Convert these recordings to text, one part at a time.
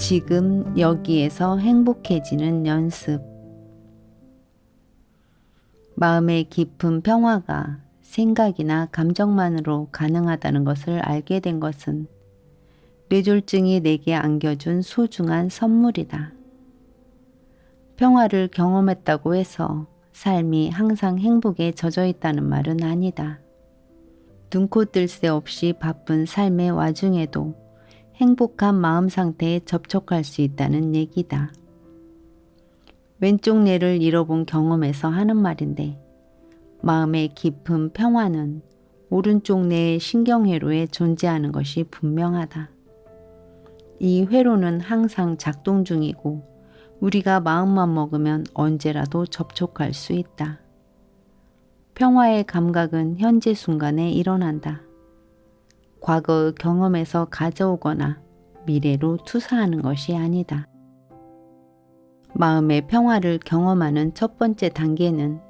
지금 여기에서 행복해지는 연습. 마음의 깊은 평화가 생각이나 감정만으로 가능하다는 것을 알게 된 것은 뇌졸중이 내게 안겨준 소중한 선물이다. 평화를 경험했다고 해서 삶이 항상 행복에 젖어 있다는 말은 아니다. 눈코 뜰 새 없이 바쁜 삶의 와중에도 행복한 마음 상태에 접촉할 수 있다는 얘기다. 왼쪽 뇌를 잃어본 경험에서 하는 말인데, 마음의 깊은 평화는 오른쪽 뇌의 신경회로에 존재하는 것이 분명하다. 이 회로는 항상 작동 중이고 우리가 마음만 먹으면 언제라도 접촉할 수 있다. 평화의 감각은 현재 순간에 일어난다. 과거의 경험에서 가져오거나 미래로 투사하는 것이 아니다. 마음의 평화를 경험하는 첫 번째 단계는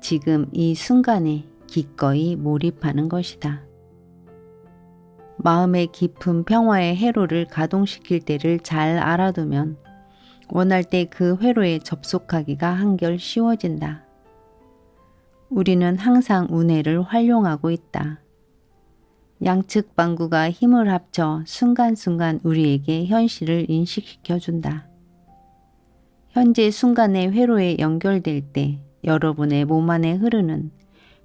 지금 이 순간에 기꺼이 몰입하는 것이다. 마음의 깊은 평화의 회로를 가동시킬 때를 잘 알아두면 원할 때 그 회로에 접속하기가 한결 쉬워진다. 우리는 항상 운해를 활용하고 있다. 양측 방구가 힘을 합쳐 순간순간 우리에게 현실을 인식시켜준다. 현재 순간의 회로에 연결될 때 여러분의 몸 안에 흐르는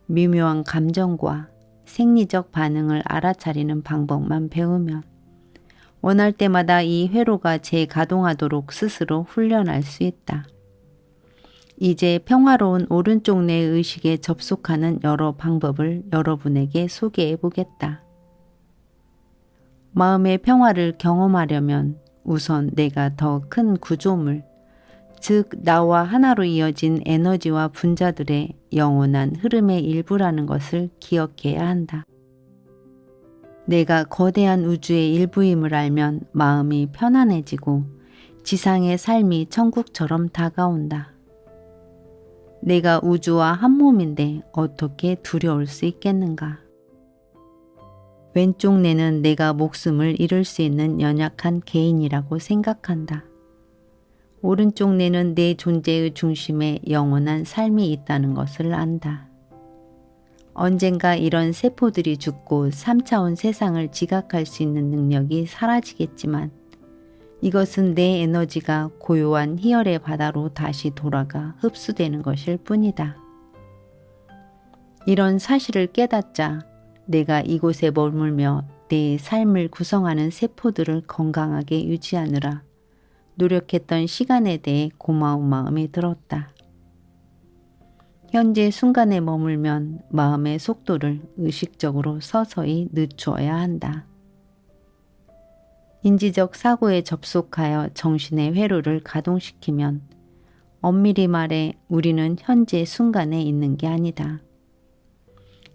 미묘한 감정과 생리적 반응을 알아차리는 방법만 배우면 원할 때마다 이 회로가 재가동하도록 스스로 훈련할 수 있다. 이제 평화로운 오른쪽 뇌 의식에 접속하는 여러 방법을 여러분에게 소개해 보겠다. 마음의 평화를 경험하려면 우선 내가 더 큰 구조물, 즉 나와 하나로 이어진 에너지와 분자들의 영원한 흐름의 일부라는 것을 기억해야 한다. 내가 거대한 우주의 일부임을 알면 마음이 편안해지고 지상의 삶이 천국처럼 다가온다. 내가 우주와 한 몸인데 어떻게 두려울 수 있겠는가? 왼쪽 뇌는 내가 목숨을 잃을 수 있는 연약한 개인이라고 생각한다. 오른쪽 뇌는 내 존재의 중심에 영원한 삶이 있다는 것을 안다. 언젠가 이런 세포들이 죽고 3차원 세상을 지각할 수 있는 능력이 사라지겠지만 이것은 내 에너지가 고요한 희열의 바다로 다시 돌아가 흡수되는 것일 뿐이다. 이런 사실을 깨닫자 내가 이곳에 머물며 내 삶을 구성하는 세포들을 건강하게 유지하느라 노력했던 시간에 대해 고마운 마음이 들었다. 현재 순간에 머물면 마음의 속도를 의식적으로 서서히 늦추어야 한다. 인지적 사고에 접속하여 정신의 회로를 가동시키면 엄밀히 말해 우리는 현재 순간에 있는 게 아니다.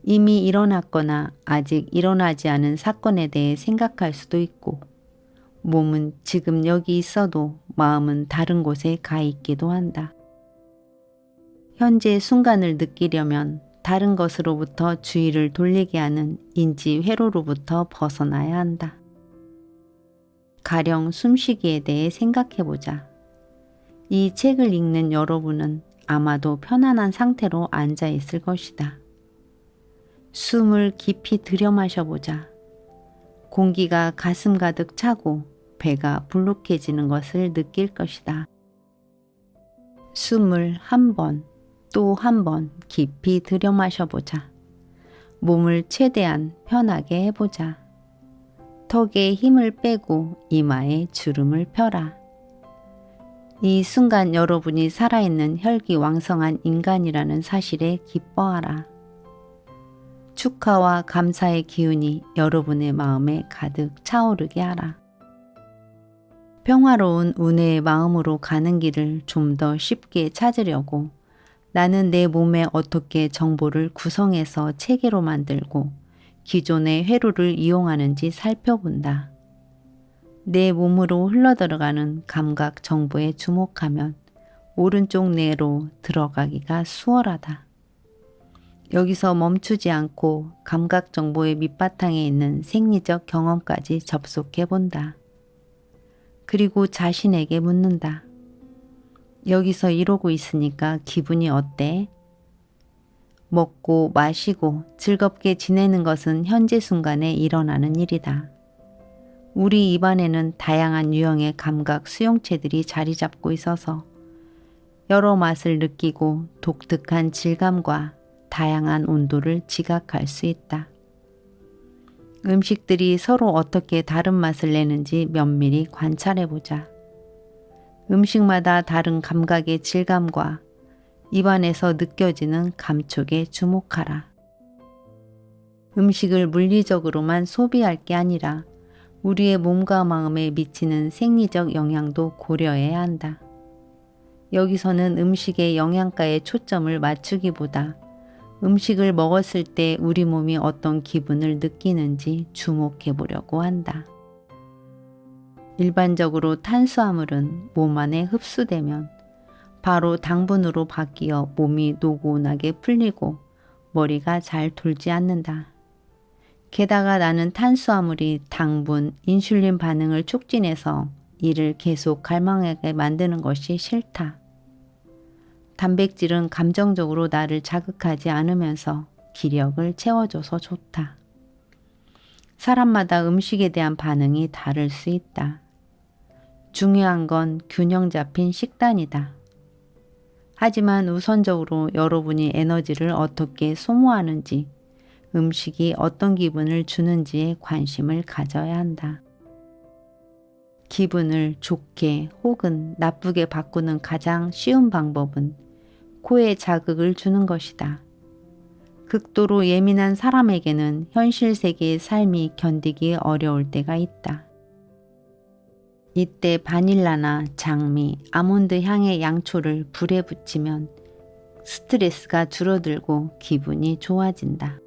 이미 일어났거나 아직 일어나지 않은 사건에 대해 생각할 수도 있고 몸은 지금 여기 있어도 마음은 다른 곳에 가 있기도 한다. 현재 순간을 느끼려면 다른 것으로부터 주의를 돌리게 하는 인지 회로로부터 벗어나야 한다. 가령 숨쉬기에 대해 생각해보자. 이 책을 읽는 여러분은 아마도 편안한 상태로 앉아 있을 것이다. 숨을 깊이 들여 마셔보자. 공기가 가슴 가득 차고 배가 불룩해지는 것을 느낄 것이다. 숨을 한 번, 또 한 번 깊이 들여 마셔보자. 몸을 최대한 편하게 해보자. 턱에 힘을 빼고 이마에 주름을 펴라. 이 순간 여러분이 살아있는 혈기왕성한 인간이라는 사실에 기뻐하라. 축하와 감사의 기운이 여러분의 마음에 가득 차오르게 하라. 평화로운 운해의 마음으로 가는 길을 좀 더 쉽게 찾으려고 나는 내 몸에 어떻게 정보를 구성해서 체계로 만들고 기존의 회로를 이용하는지 살펴본다. 내 몸으로 흘러들어가는 감각 정보에 주목하면 오른쪽 뇌로 들어가기가 수월하다. 여기서 멈추지 않고 감각 정보의 밑바탕에 있는 생리적 경험까지 접속해 본다. 그리고 자신에게 묻는다. 여기서 이러고 있으니까 기분이 어때? 먹고 마시고 즐겁게 지내는 것은 현재 순간에 일어나는 일이다. 우리 입안에는 다양한 유형의 감각 수용체들이 자리 잡고 있어서 여러 맛을 느끼고 독특한 질감과 다양한 온도를 지각할 수 있다. 음식들이 서로 어떻게 다른 맛을 내는지 면밀히 관찰해보자. 음식마다 다른 감각의 질감과 입안에서 느껴지는 감촉에 주목하라. 음식을 물리적으로만 소비할 게 아니라 우리의 몸과 마음에 미치는 생리적 영향도 고려해야 한다. 여기서는 음식의 영양가에 초점을 맞추기보다 음식을 먹었을 때 우리 몸이 어떤 기분을 느끼는지 주목해 보려고 한다. 일반적으로 탄수화물은 몸 안에 흡수되면 바로 당분으로 바뀌어 몸이 노곤하게 풀리고 머리가 잘 돌지 않는다. 게다가 나는 탄수화물이 당분, 인슐린 반응을 촉진해서 이를 계속 갈망하게 만드는 것이 싫다. 단백질은 감정적으로 나를 자극하지 않으면서 기력을 채워줘서 좋다. 사람마다 음식에 대한 반응이 다를 수 있다. 중요한 건 균형 잡힌 식단이다. 하지만 우선적으로 여러분이 에너지를 어떻게 소모하는지, 음식이 어떤 기분을 주는지에 관심을 가져야 한다. 기분을 좋게 혹은 나쁘게 바꾸는 가장 쉬운 방법은 코에 자극을 주는 것이다. 극도로 예민한 사람에게는 현실 세계의 삶이 견디기 어려울 때가 있다. 이때 바닐라나 장미, 아몬드 향의 양초를 불에 붙이면 스트레스가 줄어들고 기분이 좋아진다.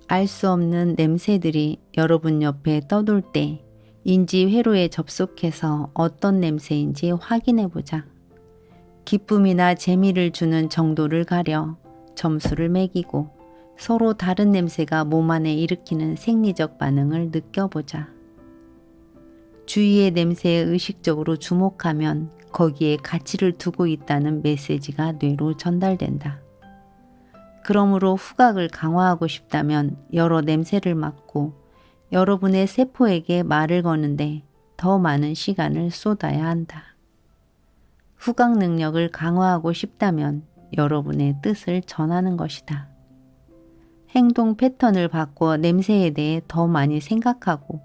알 수 없는 냄새들이 여러분 옆에 떠돌 때 인지 회로에 접속해서 어떤 냄새인지 확인해 보자. 기쁨이나 재미를 주는 정도를 가려 점수를 매기고 서로 다른 냄새가 몸 안에 일으키는 생리적 반응을 느껴보자. 주위의 냄새에 의식적으로 주목하면 거기에 가치를 두고 있다는 메시지가 뇌로 전달된다. 그러므로 후각을 강화하고 싶다면 여러 냄새를 맡고 여러분의 세포에게 말을 거는데 더 많은 시간을 쏟아야 한다. 후각 능력을 강화하고 싶다면 여러분의 뜻을 전하는 것이다. 행동 패턴을 바꿔 냄새에 대해 더 많이 생각하고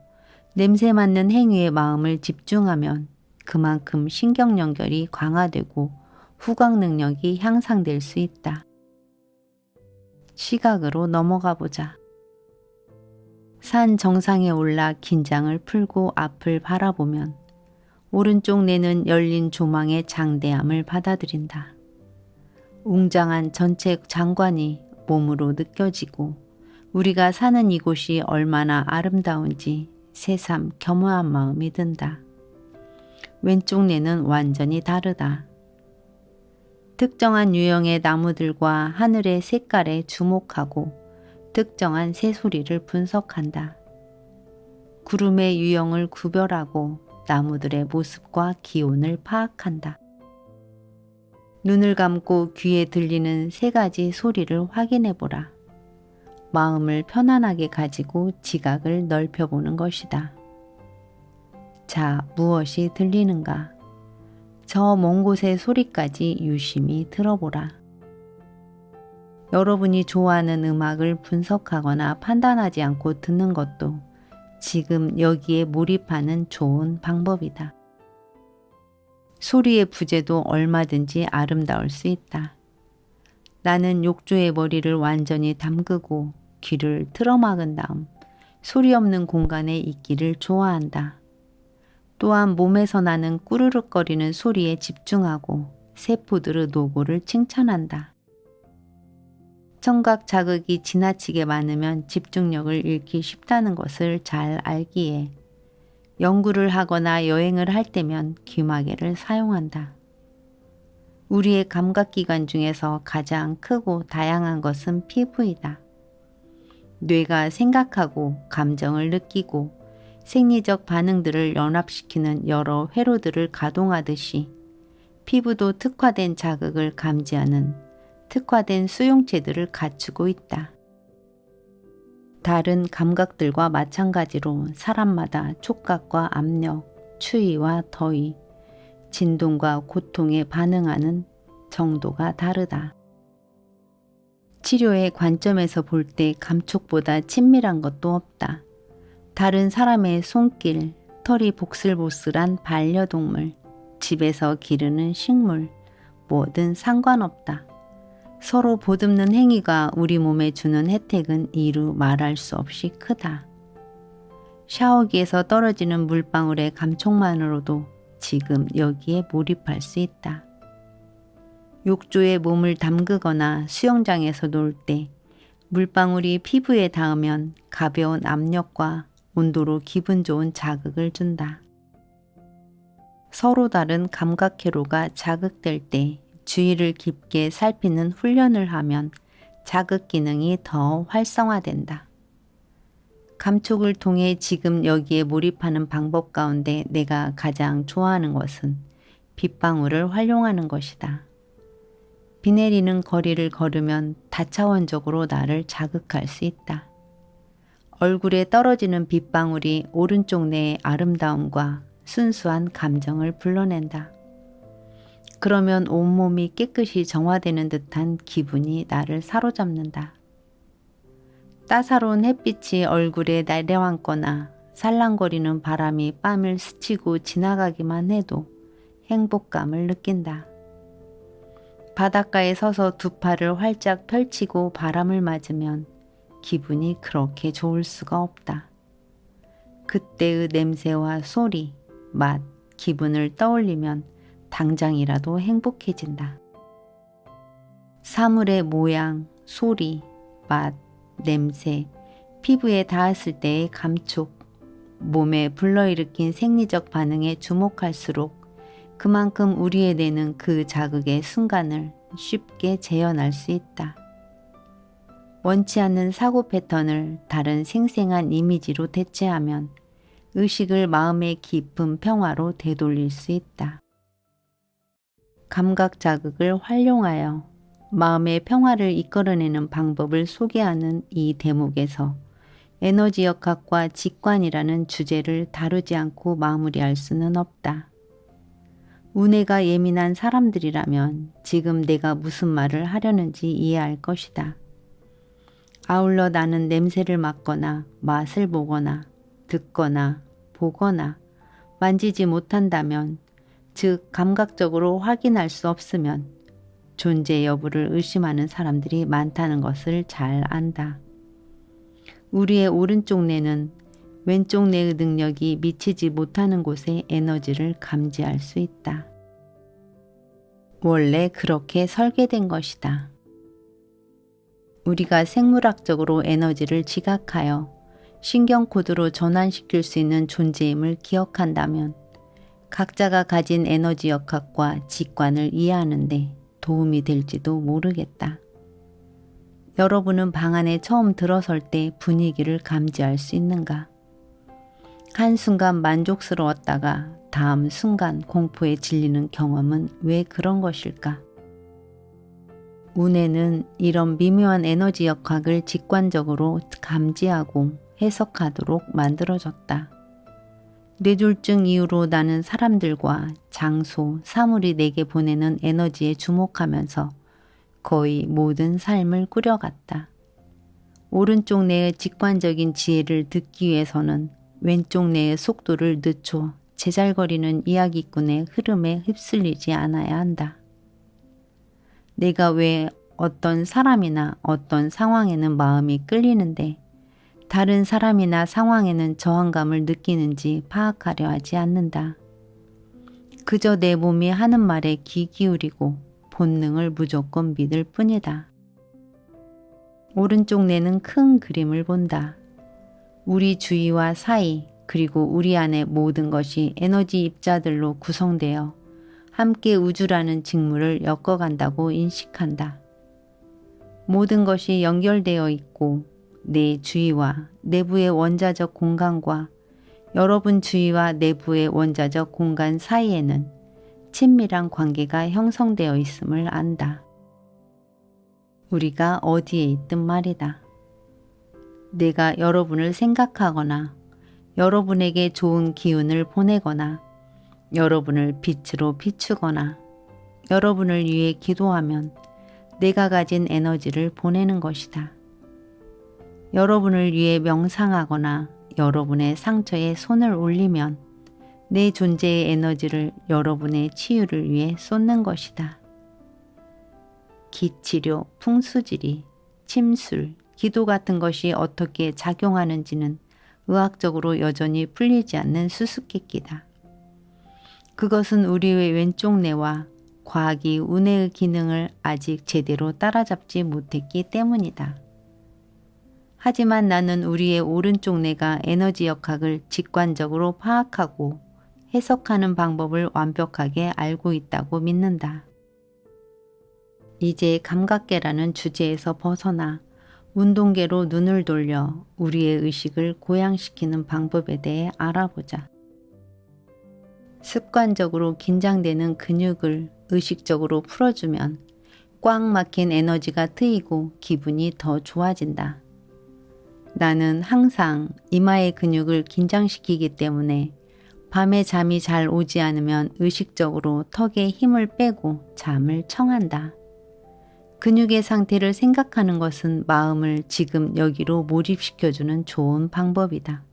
냄새 맡는 행위에 마음을 집중하면 그만큼 신경 연결이 강화되고 후각 능력이 향상될 수 있다. 시각으로 넘어가 보자. 산 정상에 올라 긴장을 풀고 앞을 바라보면 오른쪽 뇌는 열린 조망의 장대함을 받아들인다. 웅장한 전체 장관이 몸으로 느껴지고 우리가 사는 이곳이 얼마나 아름다운지 새삼 겸허한 마음이 든다. 왼쪽 뇌는 완전히 다르다. 특정한 유형의 나무들과 하늘의 색깔에 주목하고 특정한 새소리를 분석한다. 구름의 유형을 구별하고 나무들의 모습과 기온을 파악한다. 눈을 감고 귀에 들리는 세 가지 소리를 확인해 보라. 마음을 편안하게 가지고 지각을 넓혀보는 것이다. 자, 무엇이 들리는가? 저 먼 곳의 소리까지 유심히 들어보라. 여러분이 좋아하는 음악을 분석하거나 판단하지 않고 듣는 것도 지금 여기에 몰입하는 좋은 방법이다. 소리의 부재도 얼마든지 아름다울 수 있다. 나는 욕조의 머리를 완전히 담그고 귀를 틀어막은 다음 소리 없는 공간에 있기를 좋아한다. 또한 몸에서 나는 꾸르륵거리는 소리에 집중하고 세포들의 노고를 칭찬한다. 청각 자극이 지나치게 많으면 집중력을 잃기 쉽다는 것을 잘 알기에 연구를 하거나 여행을 할 때면 귀마개를 사용한다. 우리의 감각기관 중에서 가장 크고 다양한 것은 피부이다. 뇌가 생각하고 감정을 느끼고 생리적 반응들을 연합시키는 여러 회로들을 가동하듯이 피부도 특화된 자극을 감지하는 특화된 수용체들을 갖추고 있다. 다른 감각들과 마찬가지로 사람마다 촉각과 압력, 추위와 더위, 진동과 고통에 반응하는 정도가 다르다. 치료의 관점에서 볼 때 감촉보다 친밀한 것도 없다. 다른 사람의 손길, 털이 보슬보슬한 반려동물, 집에서 기르는 식물, 뭐든 상관없다. 서로 보듬는 행위가 우리 몸에 주는 혜택은 이루 말할 수 없이 크다. 샤워기에서 떨어지는 물방울의 감촉만으로도 지금 여기에 몰입할 수 있다. 욕조에 몸을 담그거나 수영장에서 놀 때 물방울이 피부에 닿으면 가벼운 압력과 온도로 기분 좋은 자극을 준다. 서로 다른 감각회로가 자극될 때 주의를 깊게 살피는 훈련을 하면 자극 기능이 더 활성화된다. 감촉을 통해 지금 여기에 몰입하는 방법 가운데 내가 가장 좋아하는 것은 빗방울을 활용하는 것이다. 비 내리는 거리를 걸으면 다차원적으로 나를 자극할 수 있다. 얼굴에 떨어지는 빗방울이 오른쪽 뇌의 아름다움과 순수한 감정을 불러낸다. 그러면 온몸이 깨끗이 정화되는 듯한 기분이 나를 사로잡는다. 따사로운 햇빛이 얼굴에 내려앉거나 살랑거리는 바람이 뺨을 스치고 지나가기만 해도 행복감을 느낀다. 바닷가에 서서 두 팔을 활짝 펼치고 바람을 맞으면 기분이 그렇게 좋을 수가 없다. 그때의 냄새와 소리, 맛, 기분을 떠올리면 당장이라도 행복해진다. 사물의 모양, 소리, 맛, 냄새, 피부에 닿았을 때의 감촉, 몸에 불러일으킨 생리적 반응에 주목할수록 그만큼 우리의 뇌는 그 자극의 순간을 쉽게 재현할 수 있다. 원치 않는 사고 패턴을 다른 생생한 이미지로 대체하면 의식을 마음의 깊은 평화로 되돌릴 수 있다. 감각 자극을 활용하여 마음의 평화를 이끌어내는 방법을 소개하는 이 대목에서 에너지역학과 직관이라는 주제를 다루지 않고 마무리할 수는 없다. 우뇌가 예민한 사람들이라면 지금 내가 무슨 말을 하려는지 이해할 것이다. 아울러 나는 냄새를 맡거나 맛을 보거나 듣거나 보거나 만지지 못한다면, 즉 감각적으로 확인할 수 없으면 존재 여부를 의심하는 사람들이 많다는 것을 잘 안다. 우리의 오른쪽 뇌는 왼쪽 뇌의 능력이 미치지 못하는 곳의 에너지를 감지할 수 있다. 원래 그렇게 설계된 것이다. 우리가 생물학적으로 에너지를 지각하여 신경코드로 전환시킬 수 있는 존재임을 기억한다면 각자가 가진 에너지 역학과 직관을 이해하는데 도움이 될지도 모르겠다. 여러분은 방 안에 처음 들어설 때 분위기를 감지할 수 있는가? 한순간 만족스러웠다가 다음 순간 공포에 질리는 경험은 왜 그런 것일까? 우뇌는 이런 미묘한 에너지 역학을 직관적으로 감지하고 해석하도록 만들어졌다. 뇌졸중 이후로 나는 사람들과 장소, 사물이 내게 보내는 에너지에 주목하면서 거의 모든 삶을 꾸려갔다. 오른쪽 뇌의 직관적인 지혜를 듣기 위해서는 왼쪽 뇌의 속도를 늦춰 제잘거리는 이야기꾼의 흐름에 휩쓸리지 않아야 한다. 내가 왜 어떤 사람이나 어떤 상황에는 마음이 끌리는데 다른 사람이나 상황에는 저항감을 느끼는지 파악하려 하지 않는다. 그저 내 몸이 하는 말에 귀 기울이고 본능을 무조건 믿을 뿐이다. 오른쪽 뇌는 큰 그림을 본다. 우리 주위와 사이, 그리고 우리 안의 모든 것이 에너지 입자들로 구성되어 함께 우주라는 직무를 엮어간다고 인식한다. 모든 것이 연결되어 있고 내 주위와 내부의 원자적 공간과 여러분 주위와 내부의 원자적 공간 사이에는 친밀한 관계가 형성되어 있음을 안다. 우리가 어디에 있든 말이다. 내가 여러분을 생각하거나 여러분에게 좋은 기운을 보내거나 여러분을 빛으로 비추거나 여러분을 위해 기도하면 내가 가진 에너지를 보내는 것이다. 여러분을 위해 명상하거나 여러분의 상처에 손을 올리면 내 존재의 에너지를 여러분의 치유를 위해 쏟는 것이다. 기치료, 풍수지리, 침술, 기도 같은 것이 어떻게 작용하는지는 의학적으로 여전히 풀리지 않는 수수께끼다. 그것은 우리의 왼쪽 뇌와 과학이 운해의 기능을 아직 제대로 따라잡지 못했기 때문이다. 하지만 나는 우리의 오른쪽 뇌가 에너지 역학을 직관적으로 파악하고 해석하는 방법을 완벽하게 알고 있다고 믿는다. 이제 감각계라는 주제에서 벗어나 운동계로 눈을 돌려 우리의 의식을 고양시키는 방법에 대해 알아보자. 습관적으로 긴장되는 근육을 의식적으로 풀어주면 꽉 막힌 에너지가 트이고 기분이 더 좋아진다. 나는 항상 이마의 근육을 긴장시키기 때문에 밤에 잠이 잘 오지 않으면 의식적으로 턱에 힘을 빼고 잠을 청한다. 근육의 상태를 생각하는 것은 마음을 지금 여기로 몰입시켜주는 좋은 방법이다.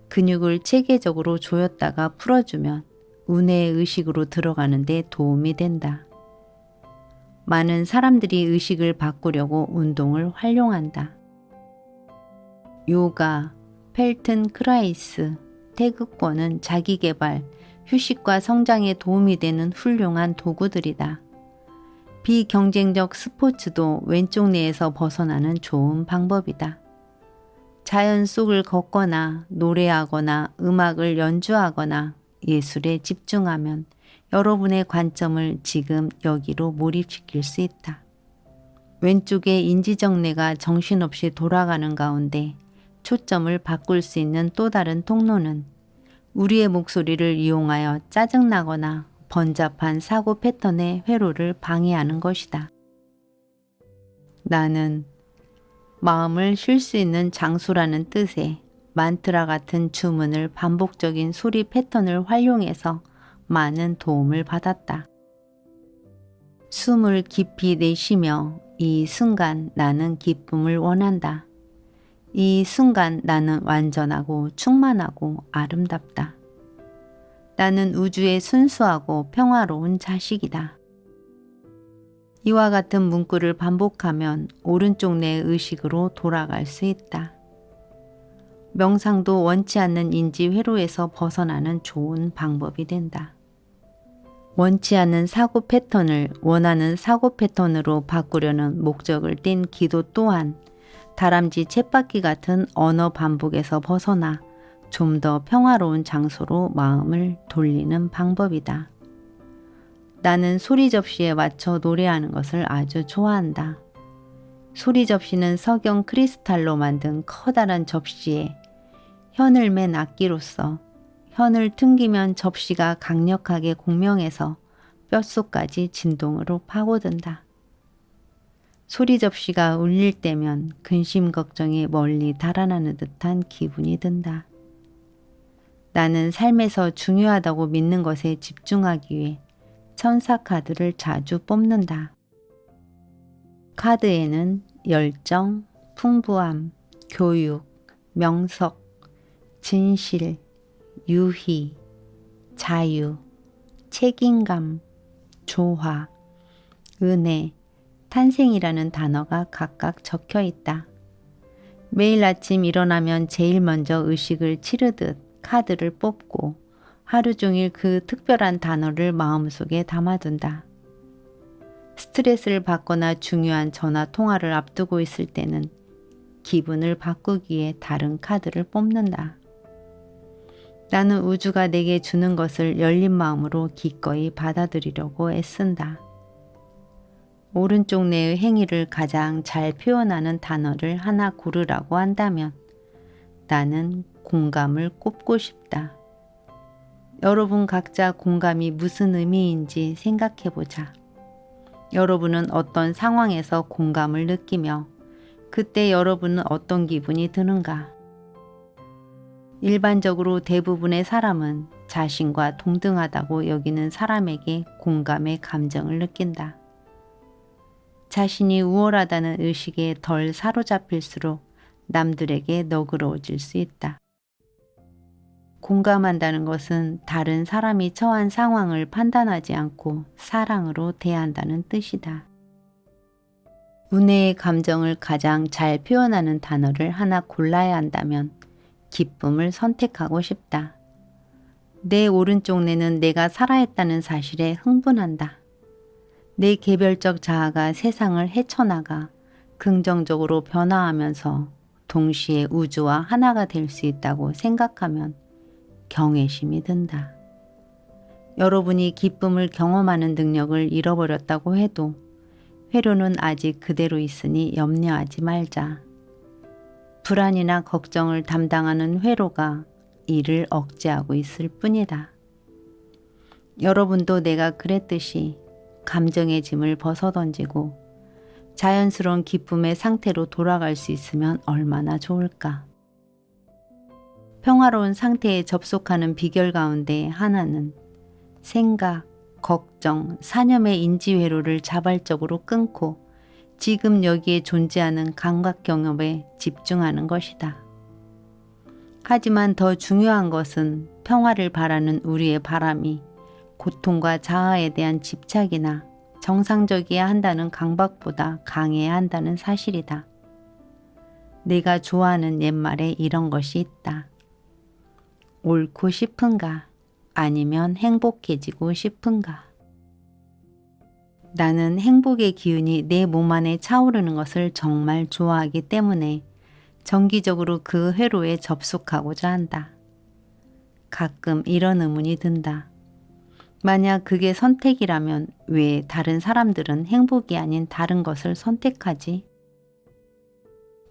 근육을 체계적으로 조였다가 풀어주면 운해의 의식으로 들어가는 데 도움이 된다. 많은 사람들이 의식을 바꾸려고 운동을 활용한다. 요가, 펠튼크라이스, 태극권은 자기개발, 휴식과 성장에 도움이 되는 훌륭한 도구들이다. 비경쟁적 스포츠도 왼쪽 뇌에서 벗어나는 좋은 방법이다. 자연 속을 걷거나 노래하거나 음악을 연주하거나 예술에 집중하면 여러분의 관점을 지금 여기로 몰입시킬 수 있다. 왼쪽의 인지적 뇌가 정신없이 돌아가는 가운데 초점을 바꿀 수 있는 또 다른 통로는 우리의 목소리를 이용하여 짜증나거나 번잡한 사고 패턴의 회로를 방해하는 것이다. 나는 마음을 쉴 수 있는 장소라는 뜻의 만트라 같은 주문을 반복적인 소리 패턴을 활용해서 많은 도움을 받았다. 숨을 깊이 내쉬며 이 순간 나는 기쁨을 원한다. 이 순간 나는 완전하고 충만하고 아름답다. 나는 우주의 순수하고 평화로운 자식이다. 이와 같은 문구를 반복하면 오른쪽 뇌의 의식으로 돌아갈 수 있다. 명상도 원치 않는 인지 회로에서 벗어나는 좋은 방법이 된다. 원치 않은 사고 패턴을 원하는 사고 패턴으로 바꾸려는 목적을 띤 기도 또한 다람쥐 쳇바퀴 같은 언어 반복에서 벗어나 좀 더 평화로운 장소로 마음을 돌리는 방법이다. 나는 소리 접시에 맞춰 노래하는 것을 아주 좋아한다. 소리 접시는 석영 크리스탈로 만든 커다란 접시에 현을 맨 악기로서 현을 튕기면 접시가 강력하게 공명해서 뼛속까지 진동으로 파고든다. 소리 접시가 울릴 때면 근심 걱정이 멀리 달아나는 듯한 기분이 든다. 나는 삶에서 중요하다고 믿는 것에 집중하기 위해 천사 카드를 자주 뽑는다. 카드에는 열정, 풍부함, 교육, 명석, 진실, 유희, 자유, 책임감, 조화, 은혜, 탄생이라는 단어가 각각 적혀 있다. 매일 아침 일어나면 제일 먼저 의식을 치르듯 카드를 뽑고 하루 종일 그 특별한 단어를 마음속에 담아둔다. 스트레스를 받거나 중요한 전화 통화를 앞두고 있을 때는 기분을 바꾸기 위해 다른 카드를 뽑는다. 나는 우주가 내게 주는 것을 열린 마음으로 기꺼이 받아들이려고 애쓴다. 오른쪽 뇌의 행위를 가장 잘 표현하는 단어를 하나 고르라고 한다면 나는 공감을 꼽고 싶다. 여러분 각자 공감이 무슨 의미인지 생각해보자. 여러분은 어떤 상황에서 공감을 느끼며 그때 여러분은 어떤 기분이 드는가? 일반적으로 대부분의 사람은 자신과 동등하다고 여기는 사람에게 공감의 감정을 느낀다. 자신이 우월하다는 의식에 덜 사로잡힐수록 남들에게 너그러워질 수 있다. 공감한다는 것은 다른 사람이 처한 상황을 판단하지 않고 사랑으로 대한다는 뜻이다. 운해의 감정을 가장 잘 표현하는 단어를 하나 골라야 한다면 기쁨을 선택하고 싶다. 내 오른쪽 뇌는 내가 살아있다는 사실에 흥분한다. 내 개별적 자아가 세상을 헤쳐나가 긍정적으로 변화하면서 동시에 우주와 하나가 될 수 있다고 생각하면 경외심이 든다. 여러분이 기쁨을 경험하는 능력을 잃어버렸다고 해도 회로는 아직 그대로 있으니 염려하지 말자. 불안이나 걱정을 담당하는 회로가 이를 억제하고 있을 뿐이다. 여러분도 내가 그랬듯이 감정의 짐을 벗어던지고 자연스러운 기쁨의 상태로 돌아갈 수 있으면 얼마나 좋을까. 평화로운 상태에 접속하는 비결 가운데 하나는 생각, 걱정, 사념의 인지회로를 자발적으로 끊고 지금 여기에 존재하는 감각 경험에 집중하는 것이다. 하지만 더 중요한 것은 평화를 바라는 우리의 바람이 고통과 자아에 대한 집착이나 정상적이어야 한다는 강박보다 강해야 한다는 사실이다. 내가 좋아하는 옛말에 이런 것이 있다. 옳고 싶은가? 아니면 행복해지고 싶은가? 나는 행복의 기운이 내 몸 안에 차오르는 것을 정말 좋아하기 때문에 정기적으로 그 회로에 접속하고자 한다. 가끔 이런 의문이 든다. 만약 그게 선택이라면 왜 다른 사람들은 행복이 아닌 다른 것을 선택하지?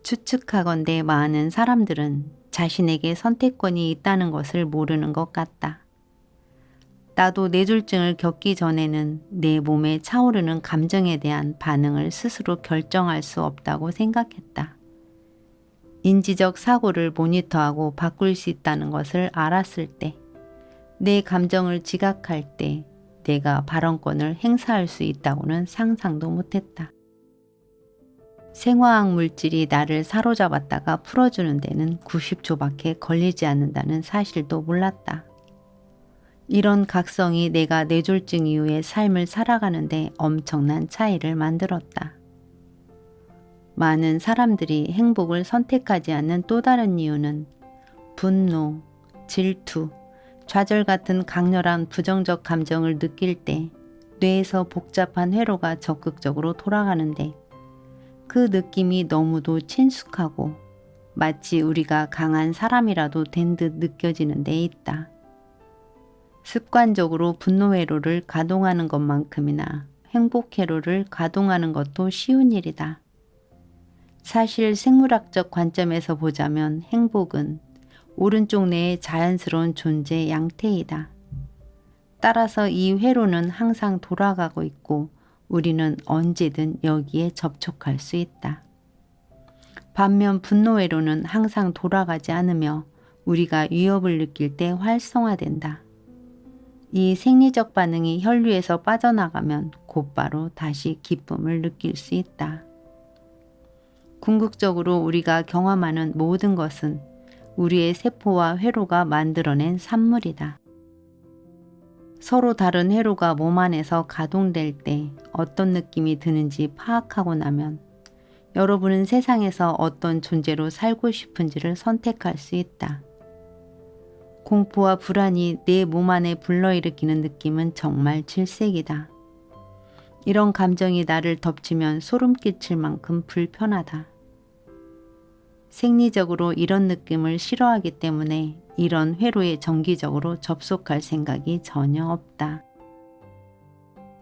추측하건대 많은 사람들은 자신에게 선택권이 있다는 것을 모르는 것 같다. 나도 뇌졸중을 겪기 전에는 내 몸에 차오르는 감정에 대한 반응을 스스로 결정할 수 없다고 생각했다. 인지적 사고를 모니터하고 바꿀 수 있다는 것을 알았을 때, 내 감정을 지각할 때 내가 발언권을 행사할 수 있다고는 상상도 못했다. 생화학 물질이 나를 사로잡았다가 풀어주는 데는 90초밖에 걸리지 않는다는 사실도 몰랐다. 이런 각성이 내가 뇌졸중 이후의 삶을 살아가는데 엄청난 차이를 만들었다. 많은 사람들이 행복을 선택하지 않는 또 다른 이유는 분노, 질투, 좌절 같은 강렬한 부정적 감정을 느낄 때 뇌에서 복잡한 회로가 적극적으로 돌아가는데 그 느낌이 너무도 친숙하고 마치 우리가 강한 사람이라도 된 듯 느껴지는 데 있다. 습관적으로 분노 회로를 가동하는 것만큼이나 행복 회로를 가동하는 것도 쉬운 일이다. 사실 생물학적 관점에서 보자면 행복은 오른쪽 뇌의 자연스러운 존재 양태이다. 따라서 이 회로는 항상 돌아가고 있고 우리는 언제든 여기에 접촉할 수 있다. 반면 분노 회로는 항상 돌아가지 않으며 우리가 위협을 느낄 때 활성화된다. 이 생리적 반응이 혈류에서 빠져나가면 곧바로 다시 기쁨을 느낄 수 있다. 궁극적으로 우리가 경험하는 모든 것은 우리의 세포와 회로가 만들어낸 산물이다. 서로 다른 회로가 몸 안에서 가동될 때 어떤 느낌이 드는지 파악하고 나면 여러분은 세상에서 어떤 존재로 살고 싶은지를 선택할 수 있다. 공포와 불안이 내 몸 안에 불러일으키는 느낌은 정말 질색이다. 이런 감정이 나를 덮치면 소름 끼칠 만큼 불편하다. 생리적으로 이런 느낌을 싫어하기 때문에 이런 회로에 정기적으로 접속할 생각이 전혀 없다.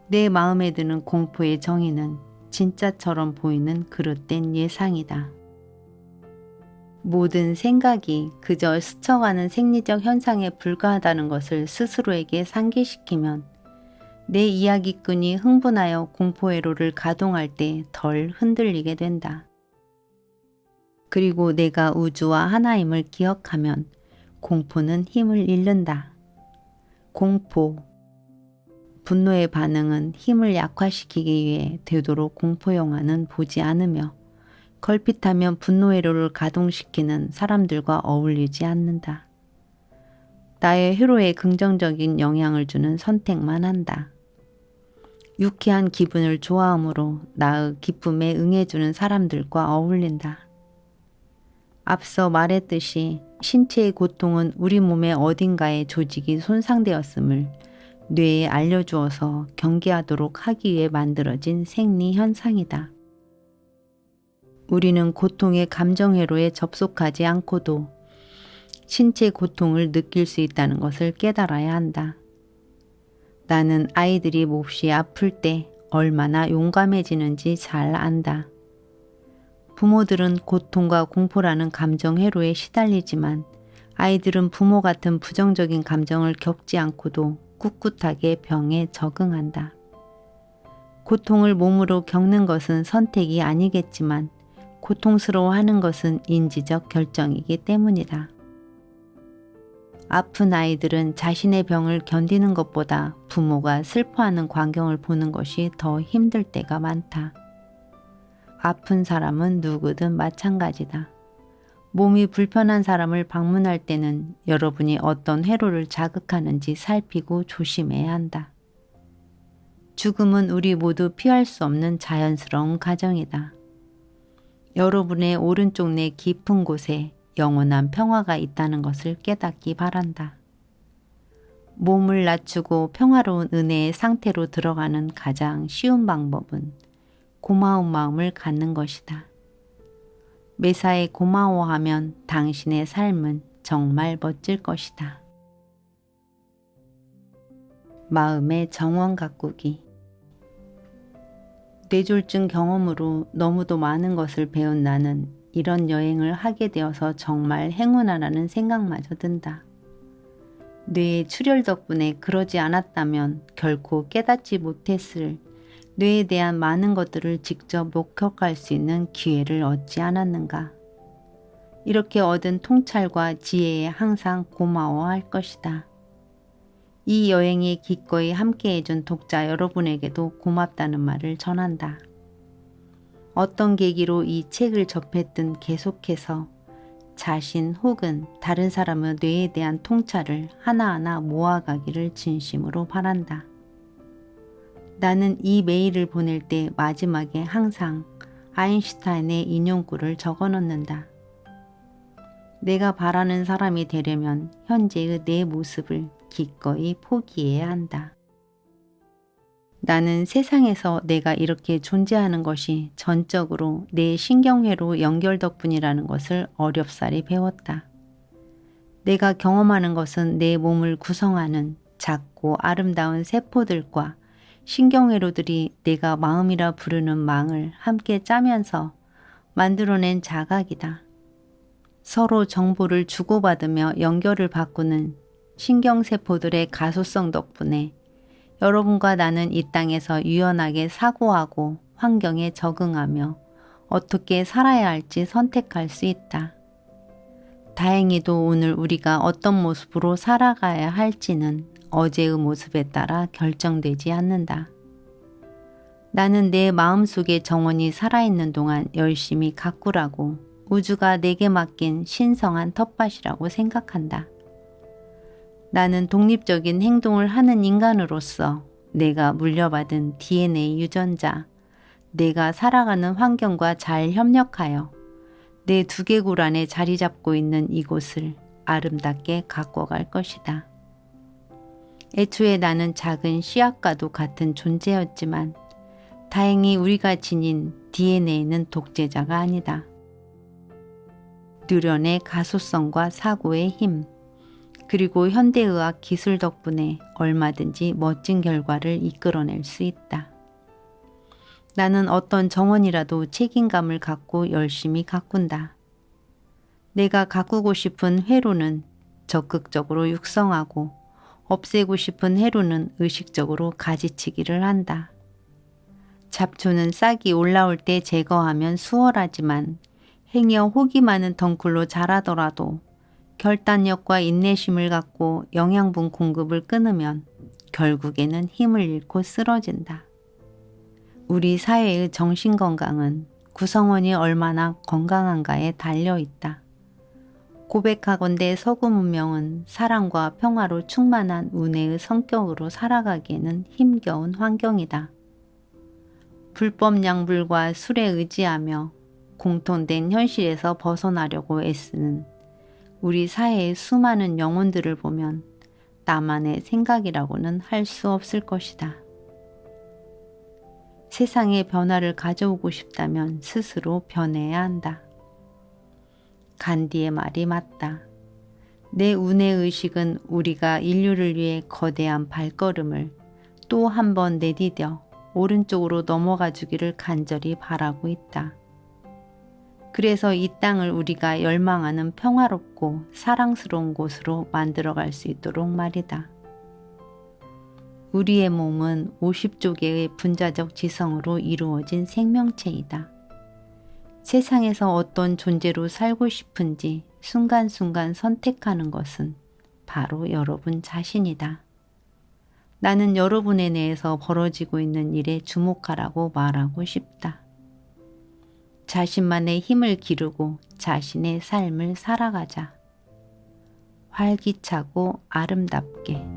내 마음에 드는 공포의 정의는 진짜처럼 보이는 그릇된 예상이다. 모든 생각이 그저 스쳐가는 생리적 현상에 불과하다는 것을 스스로에게 상기시키면 내 이야기꾼이 흥분하여 공포회로를 가동할 때 덜 흔들리게 된다. 그리고 내가 우주와 하나임을 기억하면 공포는 힘을 잃는다. 공포, 분노의 반응은 힘을 약화시키기 위해 되도록 공포 영화는 보지 않으며 걸핏하면 분노회로를 가동시키는 사람들과 어울리지 않는다. 나의 회로에 긍정적인 영향을 주는 선택만 한다. 유쾌한 기분을 좋아함으로 나의 기쁨에 응해주는 사람들과 어울린다. 앞서 말했듯이 신체의 고통은 우리 몸의 어딘가의 조직이 손상되었음을 뇌에 알려주어서 경계하도록 하기 위해 만들어진 생리현상이다. 우리는 고통의 감정회로에 접속하지 않고도 신체 고통을 느낄 수 있다는 것을 깨달아야 한다. 나는 아이들이 몹시 아플 때 얼마나 용감해지는지 잘 안다. 부모들은 고통과 공포라는 감정 회로에 시달리지만 아이들은 부모 같은 부정적인 감정을 겪지 않고도 꿋꿋하게 병에 적응한다. 고통을 몸으로 겪는 것은 선택이 아니겠지만 고통스러워하는 것은 인지적 결정이기 때문이다. 아픈 아이들은 자신의 병을 견디는 것보다 부모가 슬퍼하는 광경을 보는 것이 더 힘들 때가 많다. 아픈 사람은 누구든 마찬가지다. 몸이 불편한 사람을 방문할 때는 여러분이 어떤 회로를 자극하는지 살피고 조심해야 한다. 죽음은 우리 모두 피할 수 없는 자연스러운 과정이다. 여러분의 오른쪽 내 깊은 곳에 영원한 평화가 있다는 것을 깨닫기 바란다. 몸을 낮추고 평화로운 은혜의 상태로 들어가는 가장 쉬운 방법은 고마운 마음을 갖는 것이다. 매사에 고마워하면 당신의 삶은 정말 멋질 것이다. 마음의 정원 가꾸기. 뇌졸중 경험으로 너무도 많은 것을 배운 나는 이런 여행을 하게 되어서 정말 행운하라는 생각마저 든다. 뇌의 출혈 덕분에 그러지 않았다면 결코 깨닫지 못했을 뇌에 대한 많은 것들을 직접 목격할 수 있는 기회를 얻지 않았는가. 이렇게 얻은 통찰과 지혜에 항상 고마워할 것이다. 이 여행에 기꺼이 함께해준 독자 여러분에게도 고맙다는 말을 전한다. 어떤 계기로 이 책을 접했든 계속해서 자신 혹은 다른 사람의 뇌에 대한 통찰을 하나하나 모아가기를 진심으로 바란다. 나는 이 메일을 보낼 때 마지막에 항상 아인슈타인의 인용구를 적어놓는다. 내가 바라는 사람이 되려면 현재의 내 모습을 기꺼이 포기해야 한다. 나는 세상에서 내가 이렇게 존재하는 것이 전적으로 내 신경회로 연결 덕분이라는 것을 어렵사리 배웠다. 내가 경험하는 것은 내 몸을 구성하는 작고 아름다운 세포들과 신경회로들이 내가 마음이라 부르는 망을 함께 짜면서 만들어낸 자각이다. 서로 정보를 주고받으며 연결을 바꾸는 신경세포들의 가소성 덕분에 여러분과 나는 이 땅에서 유연하게 사고하고 환경에 적응하며 어떻게 살아야 할지 선택할 수 있다. 다행히도 오늘 우리가 어떤 모습으로 살아가야 할지는 어제의 모습에 따라 결정되지 않는다. 나는 내 마음속의 정원이 살아있는 동안 열심히 가꾸라고 우주가 내게 맡긴 신성한 텃밭이라고 생각한다. 나는 독립적인 행동을 하는 인간으로서 내가 물려받은 DNA 유전자, 내가 살아가는 환경과 잘 협력하여 내 두개골 안에 자리 잡고 있는 이곳을 아름답게 가꿔갈 것이다. 애초에 나는 작은 씨앗과도 같은 존재였지만 다행히 우리가 지닌 DNA는 독재자가 아니다. 뉴런의 가소성과 사고의 힘, 그리고 현대의학 기술 덕분에 얼마든지 멋진 결과를 이끌어낼 수 있다. 나는 어떤 정원이라도 책임감을 갖고 열심히 가꾼다. 내가 가꾸고 싶은 회로는 적극적으로 육성하고 없애고 싶은 해로는 의식적으로 가지치기를 한다. 잡초는 싹이 올라올 때 제거하면 수월하지만 행여 혹이 많은 덩굴로 자라더라도 결단력과 인내심을 갖고 영양분 공급을 끊으면 결국에는 힘을 잃고 쓰러진다. 우리 사회의 정신건강은 구성원이 얼마나 건강한가에 달려있다. 고백하건대 서구 문명은 사랑과 평화로 충만한 운해의 성격으로 살아가기에는 힘겨운 환경이다. 불법 양불과 술에 의지하며 공통된 현실에서 벗어나려고 애쓰는 우리 사회의 수많은 영혼들을 보면 나만의 생각이라고는 할 수 없을 것이다. 세상에 변화를 가져오고 싶다면 스스로 변해야 한다. 간디의 말이 맞다. 내 운해의식은 우리가 인류를 위해 거대한 발걸음을 또 한 번 내디뎌 오른쪽으로 넘어가 주기를 간절히 바라고 있다. 그래서 이 땅을 우리가 열망하는 평화롭고 사랑스러운 곳으로 만들어갈 수 있도록 말이다. 우리의 몸은 50조 개의 분자적 지성으로 이루어진 생명체이다. 세상에서 어떤 존재로 살고 싶은지 순간순간 선택하는 것은 바로 여러분 자신이다. 나는 여러분에 대해서 벌어지고 있는 일에 주목하라고 말하고 싶다. 자신만의 힘을 기르고 자신의 삶을 살아가자. 활기차고 아름답게.